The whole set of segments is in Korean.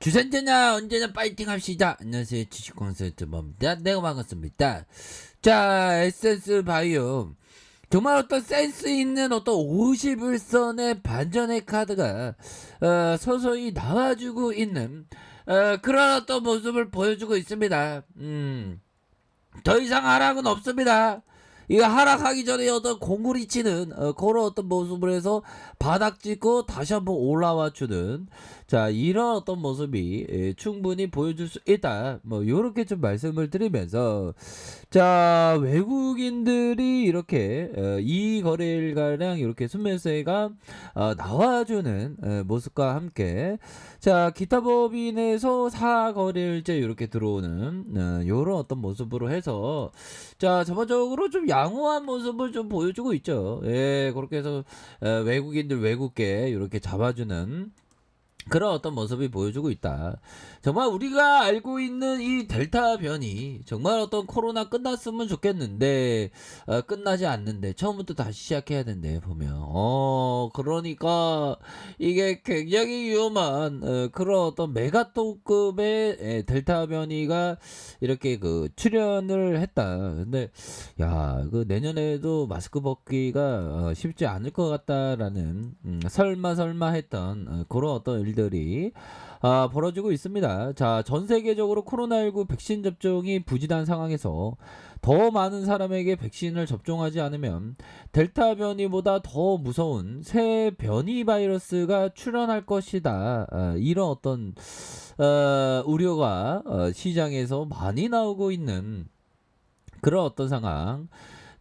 주센터나 언제나 파이팅 합시다. 안녕하세요. 주식 콘서트 뭡니다. 내가 반갑습니다. 자, 에센스 바이오. 정말 어떤 센스 있는 어떤 51선의 반전의 카드가 서서히 나와주고 있는 그런 어떤 모습을 보여주고 있습니다. 더 이상 하락은 없습니다. 이거 하락하기 전에 어떤 공구리 치는 그런 어떤 모습을 해서 바닥 찍고 다시 한번 올라와 주는 자 이런 어떤 모습이 충분히 보여줄 수 있다. 뭐 요렇게 좀 말씀을 드리면서 자 외국인들이 이렇게 이 거래일가량 이렇게 순매수가 나와주는 모습과 함께 자 기타 법인에서 4거래일째 이렇게 들어오는 요런 어떤 모습으로 해서 자 전반적으로 좀 양호한 모습을 좀 보여주고 있죠. 예, 그렇게 해서 외국인들 외국계 이렇게 잡아주는 그런 어떤 모습이 보여주고 있다. 정말 우리가 알고 있는 이 델타 변이 정말 어떤 코로나 끝났으면 좋겠는데 끝나지 않는데 처음부터 다시 시작해야 된대 보면 그러니까 이게 굉장히 위험한 그런 어떤 메가톤급의 델타 변이가 이렇게 그 출현을 했다. 근데 야, 그 내년에도 마스크 벗기가 쉽지 않을 것 같다라는 설마 했던 그런 어떤 일들이 벌어지고 있습니다. 자, 전 세계적으로 코로나19 백신 접종이 부진한 상황에서 더 많은 사람에게 백신을 접종하지 않으면 델타 변이보다 더 무서운 새 변이 바이러스가 출현할 것이다. 이런 어떤 우려가 시장에서 많이 나오고 있는 그런 어떤 상황.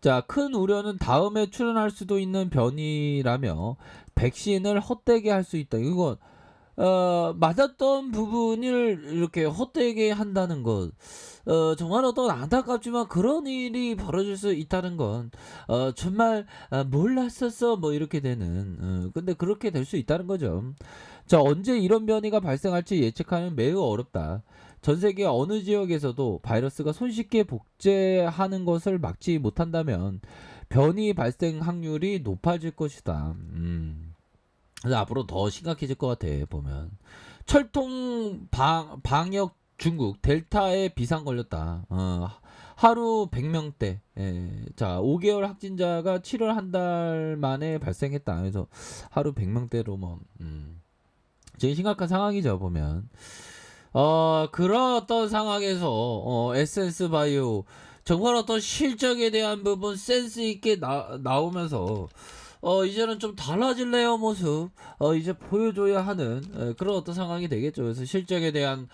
자, 큰 우려는 다음에 출현할 수도 있는 변이라며 백신을 헛되게 할 수 있다. 이건 맞았던 부분을 이렇게 헛되게 한다는 것. 정말 어떤 안타깝지만 그런 일이 벌어질 수 있다는 건, 정말, 몰랐었어. 뭐 이렇게 되는, 근데 그렇게 될 수 있다는 거죠. 자, 언제 이런 변이가 발생할지 예측하는 매우 어렵다. 전 세계 어느 지역에서도 바이러스가 손쉽게 복제하는 것을 막지 못한다면 변이 발생 확률이 높아질 것이다. 그래서 앞으로 더 심각해질 것 같아 보면 철통 방역 중국 델타에 비상 걸렸다. 하루 100명대. 자 5개월 확진자가 7월 한 달 만에 발생했다. 그래서 하루 100명대로 뭐 되게 심각한 상황이죠 보면. 그런 어떤 상황에서 에센스 바이오 정말 어떤 실적에 대한 부분 센스 있게 나오면서 이제는 좀 달라질래요 모습 이제 보여줘야 하는 그런 어떤 상황이 되겠죠. 그래서 실적에 대한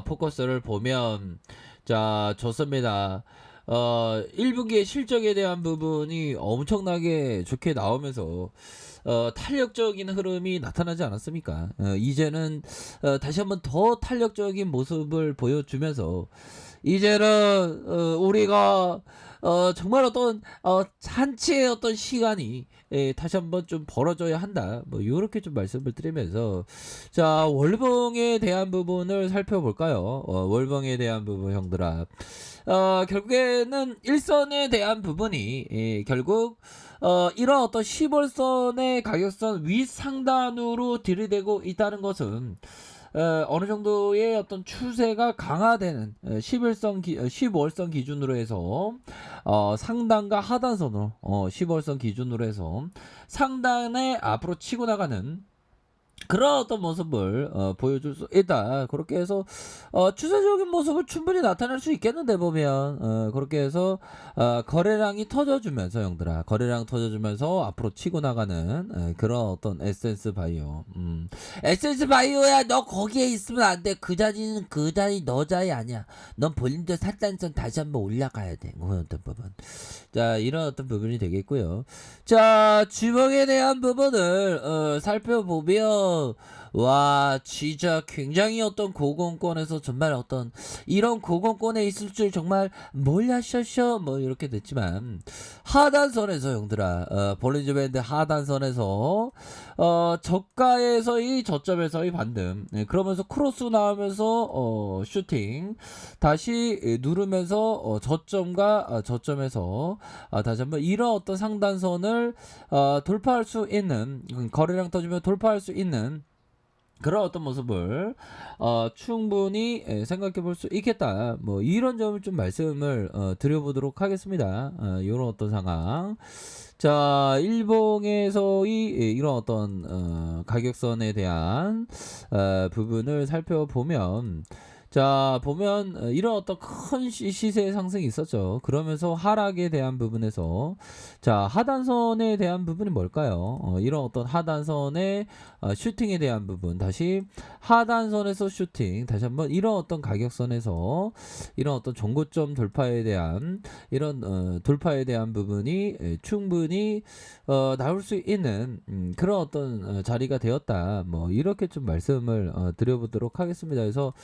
포커스를 보면 자 좋습니다. 1분기의 실적에 대한 부분이 엄청나게 좋게 나오면서 탄력적인 흐름이 나타나지 않았습니까? 이제는 다시 한번 더 탄력적인 모습을 보여주면서 이제는 우리가 정말 어떤 잔치의 어떤 시간이 다시 한번 좀 벌어져야 한다. 뭐 이렇게 좀 말씀을 드리면서 자 월봉에 대한 부분을 살펴볼까요? 월봉에 대한 부분 형들아. 결국에는 일선에 대한 부분이 결국 이런 어떤 10월선의 가격선 윗상단으로 들이대고 있다는 것은 어느 정도의 어떤 추세가 강화되는 10월선 기준으로 해서 상단과 하단선으로 10월선 기준으로 해서 상단에 앞으로 치고 나가는 그런 어떤 모습을 보여줄 수 있다. 그렇게 해서 추세적인 모습을 충분히 나타낼 수 있겠는데 보면 그렇게 해서 거래량이 터져주면서 형들아 거래량 터져주면서 앞으로 치고 나가는 그런 어떤 에센스 바이오. 에센스 바이오야 너 거기에 있으면 안 돼. 그 자리는 그 자리 너 자리 아니야. 넌 본인도 살단선 다시 한번 올라가야 돼. 그런 어떤 부분. 자 이런 어떤 부분이 되겠고요. 자 주먹에 대한 부분을 살펴보면 와 진짜 굉장히 어떤 고공권에서 정말 어떤 이런 고공권에 있을 줄 정말 몰랐셔 뭐 이렇게 됐지만 하단선에서 형들아 볼린저 밴드 하단선에서 저가에서의 저점에서의 반등 그러면서 크로스 나오면서 슈팅 다시 누르면서 저점과 저점에서 다시 한번 이런 어떤 상단선을 돌파할 수 있는 거래량 터지면 돌파할 수 있는 그런 어떤 모습을 충분히 생각해 볼 수 있겠다. 뭐 이런 점을 좀 말씀을 드려보도록 하겠습니다. 요런 어떤 상황. 자, 일봉에서의 이런 어떤 가격선에 대한 부분을 살펴보면, 자 보면 이런 어떤 큰 시세 상승이 있었죠. 그러면서 하락에 대한 부분에서, 자 하단선에 대한 부분이 뭘까요? 이런 어떤 하단선의 슈팅에 대한 부분, 다시 하단선에서 슈팅, 다시 한번 이런 어떤 가격선에서 이런 어떤 정고점 돌파에 대한 이런 돌파에 대한 부분이 충분히 나올 수 있는 그런 어떤 자리가 되었다. 뭐 이렇게 좀 말씀을 드려보도록 하겠습니다. 그래서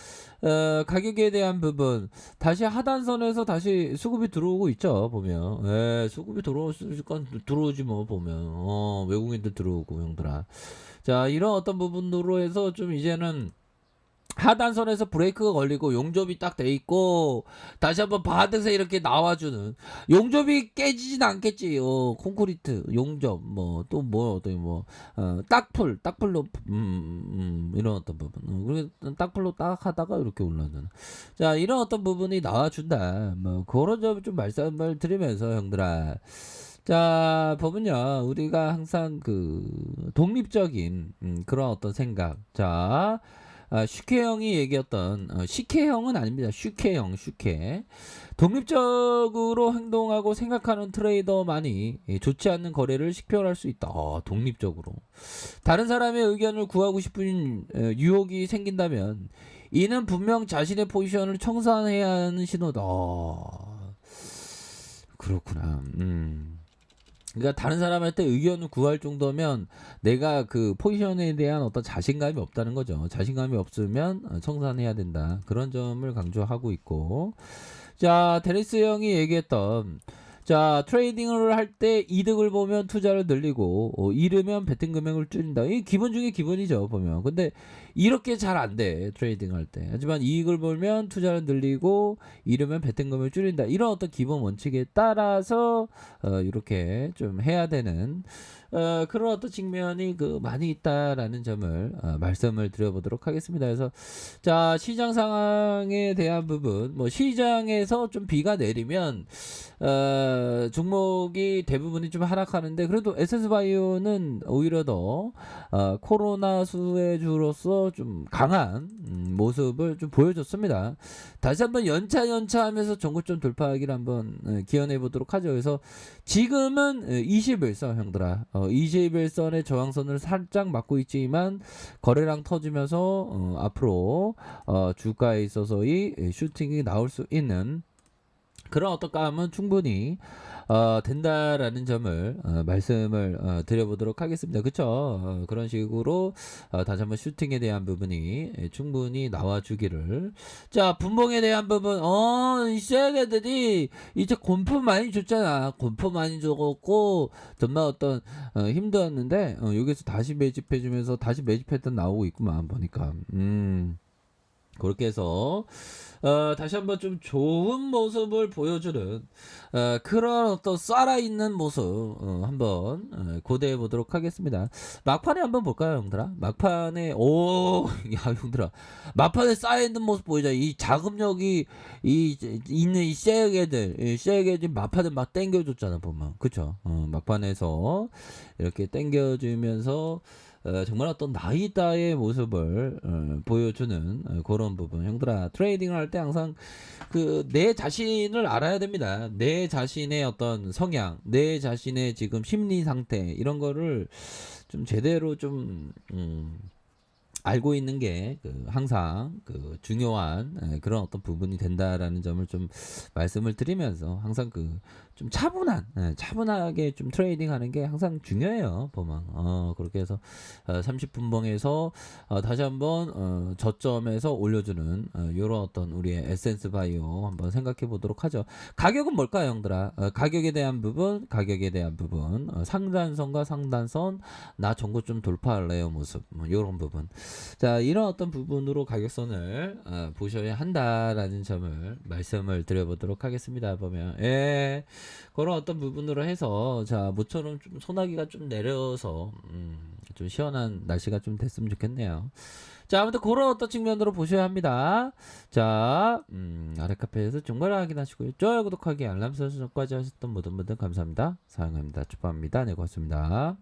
가격에 대한 부분, 다시 하단선에서 다시 수급이 들어오고 있죠. 보면 수급이 들어오니까 들어오지 뭐. 보면 외국인들 들어오고 형들아. 자 이런 어떤 부분으로 해서 좀 이제는 하단선에서 브레이크가 걸리고 용접이 딱 돼 있고, 다시 한번 바닥에서 이렇게 나와주는, 용접이 깨지진 않겠지. 콘크리트 용접, 뭐 또 뭐 또 뭐 딱풀로 이런 어떤 부분, 그리고 딱풀로 딱 하다가 이렇게 올라오는, 자 이런 어떤 부분이 나와준다. 뭐 그런 점을 좀 말씀을 드리면서 형들아, 자 보면요, 우리가 항상 그 독립적인 그런 어떤 생각, 자 슈케 형이 얘기했던, 시케 형은 아닙니다. 슈케. 독립적으로 행동하고 생각하는 트레이더만이 좋지 않는 거래를 식별할 수 있다. 독립적으로. 다른 사람의 의견을 구하고 싶은 유혹이 생긴다면 이는 분명 자신의 포지션을 청산해야 하는 신호다. 그렇구나. 그러니까 다른 사람한테 의견을 구할 정도면 내가 그 포지션에 대한 어떤 자신감이 없다는 거죠. 자신감이 없으면 청산해야 된다. 그런 점을 강조하고 있고, 자 데니스 형이 얘기했던, 자 트레이딩을 할 때 이득을 보면 투자를 늘리고 잃으면 베팅 금액을 줄인다. 이 기본 중에 기본이죠 보면. 근데 이렇게 잘 안 돼 트레이딩 할 때. 하지만 이익을 보면 투자를 늘리고 잃으면 베팅 금액을 줄인다. 이런 어떤 기본 원칙에 따라서 이렇게 좀 해야 되는 그런 어떤 측면이 그 많이 있다라는 점을 말씀을 드려보도록 하겠습니다. 그래서 자 시장 상황에 대한 부분, 뭐 시장에서 좀 비가 내리면 종목이 대부분이 좀 하락하는데, 그래도 에센스바이오는 오히려 더 코로나 수혜주로서 좀 강한 모습을 좀 보여줬습니다. 다시 한번 연차 하면서 전고점 돌파하기를 한번 기원해 보도록 하죠. 그래서 지금은 21선 형들아, 21선의 저항선을 살짝 막고 있지만 거래량 터지면서 앞으로 주가에 있어서의 슈팅이 나올 수 있는 그런 어떤 감은 충분히 된다라는 점을 말씀을 드려보도록 하겠습니다. 그쵸? 그런 식으로 다시 한번 슈팅에 대한 부분이 충분히 나와주기를. 자 분봉에 대한 부분, 이 쎄개들이 이제 곰프 많이 줬잖아. 곰프 많이 줘갖고 정말 어떤 힘들었는데 여기서 다시 매집해주면서 다시 매집했던 나오고 있구만 보니까. 그렇게 해서 다시 한번 좀 좋은 모습을 보여주는 그런 어떤 살아있는 모습 한번 고대해 보도록 하겠습니다. 막판에 한번 볼까요 형들아? 막판에 야 형들아, 막판에 쌓여있는 모습 보이자. 이 자금력이 있는 이 쎄개들 막판에 막 땡겨줬잖아 보면. 그쵸? 막판에서 이렇게 땡겨주면서 정말 어떤 나이다의 모습을 보여주는 그런 부분. 형들아, 트레이딩을 할 때 항상 그 내 자신을 알아야 됩니다. 내 자신의 어떤 성향, 내 자신의 지금 심리 상태, 이런 거를 좀 제대로 좀 알고 있는 게 항상 그 중요한 그런 어떤 부분이 된다라는 점을 좀 말씀을 드리면서, 항상 그 좀 차분하게 좀 트레이딩 하는 게 항상 중요해요 보면. 그렇게 해서 30분봉에서 다시 한번 저점에서 올려주는 요런 어떤 우리의 에센스 바이오 한번 생각해 보도록 하죠. 가격은 뭘까요 형들아? 가격에 대한 부분, 상단선과 상단선, 나 전고점 돌파할래요 모습, 뭐 요런 부분. 자 이런 어떤 부분으로 가격선을 보셔야 한다라는 점을 말씀을 드려보도록 하겠습니다. 보면 그런 어떤 부분으로 해서, 자 모처럼 좀 소나기가 좀 내려서 좀 시원한 날씨가 좀 됐으면 좋겠네요. 자, 아무튼 그런 어떤 측면으로 보셔야 합니다. 자, 아래 카페에서 정보를 확인하시고요. 좋아요, 구독하기, 알람 설정까지 하셨던 모든 분들 감사합니다. 사랑합니다. 축복합니다. 네, 고맙습니다.